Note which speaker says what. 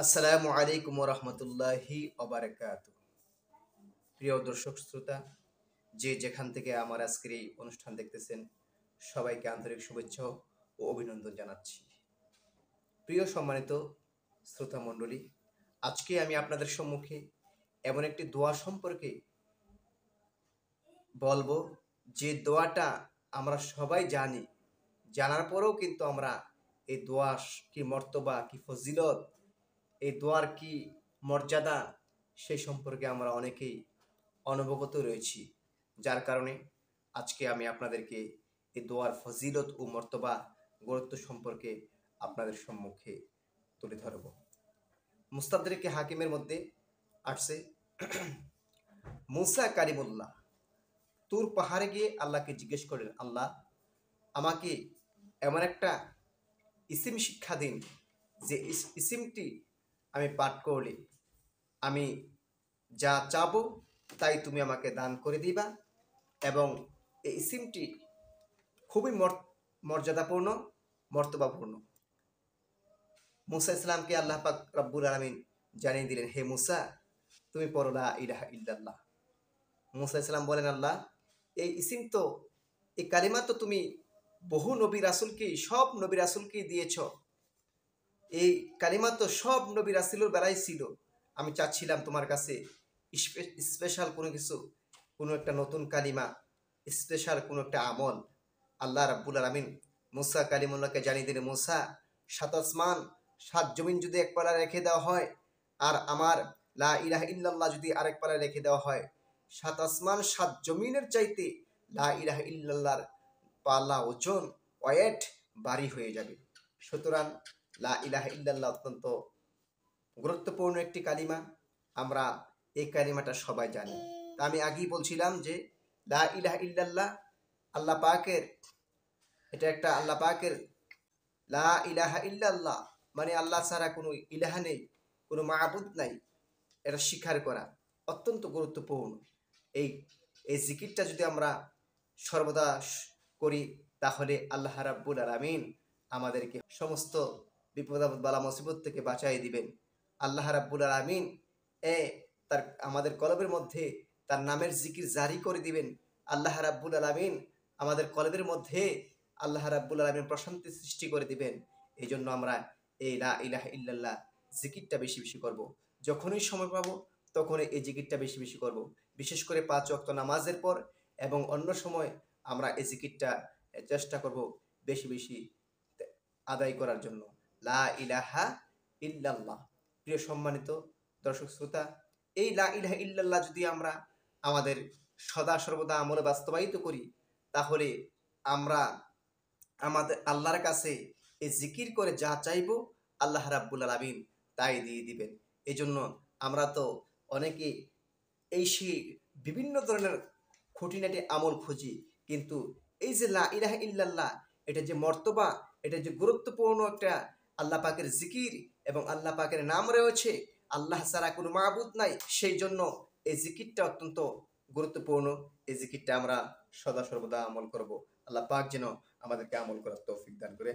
Speaker 1: আসসালামু আলাইকুম রহমতুল্লাহি ওবারাকাতু। প্রিয় দর্শক শ্রোতা, যে যেখান থেকে আমার আজকের এই অনুষ্ঠান দেখতেছেন, সবাইকে আন্তরিক শুভেচ্ছা ও অভিনন্দন জানাচ্ছি। প্রিয় সম্মানিত শ্রোতা মণ্ডলী, আজকে আমি আপনাদের সম্মুখে এমন একটি দোয়া সম্পর্কে বলবো, যে দোয়াটা আমরা সবাই জানি, জানার পরেও কিন্তু আমরা এই দোয়া কি মর্তবা, কি ফজিলত, এই দোয়ার কি মর্যাদা, সেই সম্পর্কে আমরা অনেকেই অনবগত রয়েছি। যার কারণে আজকে আমি আপনাদেরকে এই দোয়ার ফজিলত ও মর্তবা, গুরুত্ব সম্পর্কে আপনাদের সম্মুখে তুলে ধরব। মুস্তাদরিকে হাকিমের মধ্যে আসছে, মুসা কারিমুল্লাহ তুর পাহাড়ে গিয়ে আল্লাহকে জিজ্ঞেস করেন, আল্লাহ, আমাকে এমন একটা ইসিম শিক্ষা দিন, যে ইসিমটি আমি পাঠ করলে আমি যা চাবো তাই তুমি আমাকে দান করে দিবা, এবং এই ইসিমটি খুবই মর্যাদাপূর্ণ, মর্তবাপূর্ণ। মুসা ইসলামকে আল্লাহ পাক রব্বুল আলামিন জানিয়ে দিলেন, হে মুসা, তুমি পড়ো লা ইলাহা ইল্লাল্লাহ। মুসা ইসলাম বলেন, আল্লাহ, এই ইসিম তো, এই কালিমা তো তুমি বহু নবী রাসূলকেই, সব নবী রাসূলকেই দিয়েছ। এই কালিমা তো সব নবী রাসূলের বেলায় ছিল। আমি চাচ্ছিলাম তোমার কাছে স্পেশাল কোনো কিছু, কোনো একটা নতুন কালিমা, স্পেশাল কোনো একটা আমল। আল্লাহ রাব্বুল আলামিন মুসা কালিমুল্লাহকে জানিয়ে দিলেন, মুসা, সাত আসমান সাত জমিন যদি এক পালা রেখে দেওয়া হয়, আর আমার লা ইলাহা ইল্লাল্লাহ যদি আরেক পালা রেখে দেওয়া হয়, সাত আসমান সাত জমিনের চাইতে লা ইলাহা ইল্লাল্লাহর পাল্লা, ওজন, ওয়েট ভারী হয়ে যাবে। সুতরাং লা ইলাহা ইল্লাল্লাহ অত্যন্ত গুরুত্বপূর্ণ একটি কালিমা। আমরা এই কালিমাটা সবাই জানি। তা আমি আগেই বলছিলাম যে লা ইলাহা ইল্লাল্লাহ আল্লাহ পাকের, এটা একটা আল্লাহ পাকের, লা ইলাহা ইল্লাল্লাহ মানে আল্লাহ ছাড়া কোনো ইলাহা নেই, কোনো মাবুদ নাই, এটা স্বীকার করা অত্যন্ত গুরুত্বপূর্ণ। এই এই জিকিরটা যদি আমরা সর্বদা করি, তাহলে আল্লাহ রাব্বুল আলামিন আমাদেরকে সমস্ত বিপদ আপদ বালা মুসিবত থেকে বাঁচাই দিবেন। আল্লাহ রাব্বুল আলামিন তার আমাদের কলবের মধ্যে তার নামের জিকির জারি করে দিবেন। আল্লাহ রাব্বুল আলামিন আমাদের কলবের মধ্যে আল্লাহ রাব্বুল আলামিন প্রশান্তি সৃষ্টি করে দিবেন। এই জন্য আমরা এই লা ইলাহা ইল্লাল্লাহ জিকিরটা বেশি বেশি করব। যখনই সময় পাবো তখনই এই জিকিরটা বেশি বেশি করব। বিশেষ করে 5 ওয়াক্ত নামাজের পর এবং অন্য সময় আমরা এই জিকিরটা চেষ্টা করব বেশি বেশি আদায় করার জন্য। লা ইলাহা ইল্লাল্লাহ। প্রিয় সম্মানিত দর্শক শ্রোতা, এই লা ইলাহা ইল্লাল্লাহ যদি আমরা আমাদের সদা সর্বদা আমলে বাস্তবায়িত করি, তাহলে আমরা আমাদের আল্লাহর কাছে এই জিকির করে যা চাইবো, আল্লাহ রাব্বুল আলামিন তাই দিয়ে দিবেন। এই জন্য আমরা তো অনেকে এই বিভিন্ন ধরনের খুঁটিনাটি আমল খুঁজি, কিন্তু এই যে লা ইলাহা ইল্লাল্লাহ, এটা যে মর্তবা, এটা যে গুরুত্বপূর্ণ একটা আল্লাহ পাকের জিকির, এবং আল্লাহ পাকের নাম রয়েছে, আল্লাহ ছাড়া কোনো মাবুদ নাই, সেই জন্য এই জিকিরটা অত্যন্ত গুরুত্বপূর্ণ। এই জিকিরটা আমরা সদা সর্বদা আমল করব। আল্লাহ পাক যেন আমাদেরকে আমল করার তৌফিক দান করে।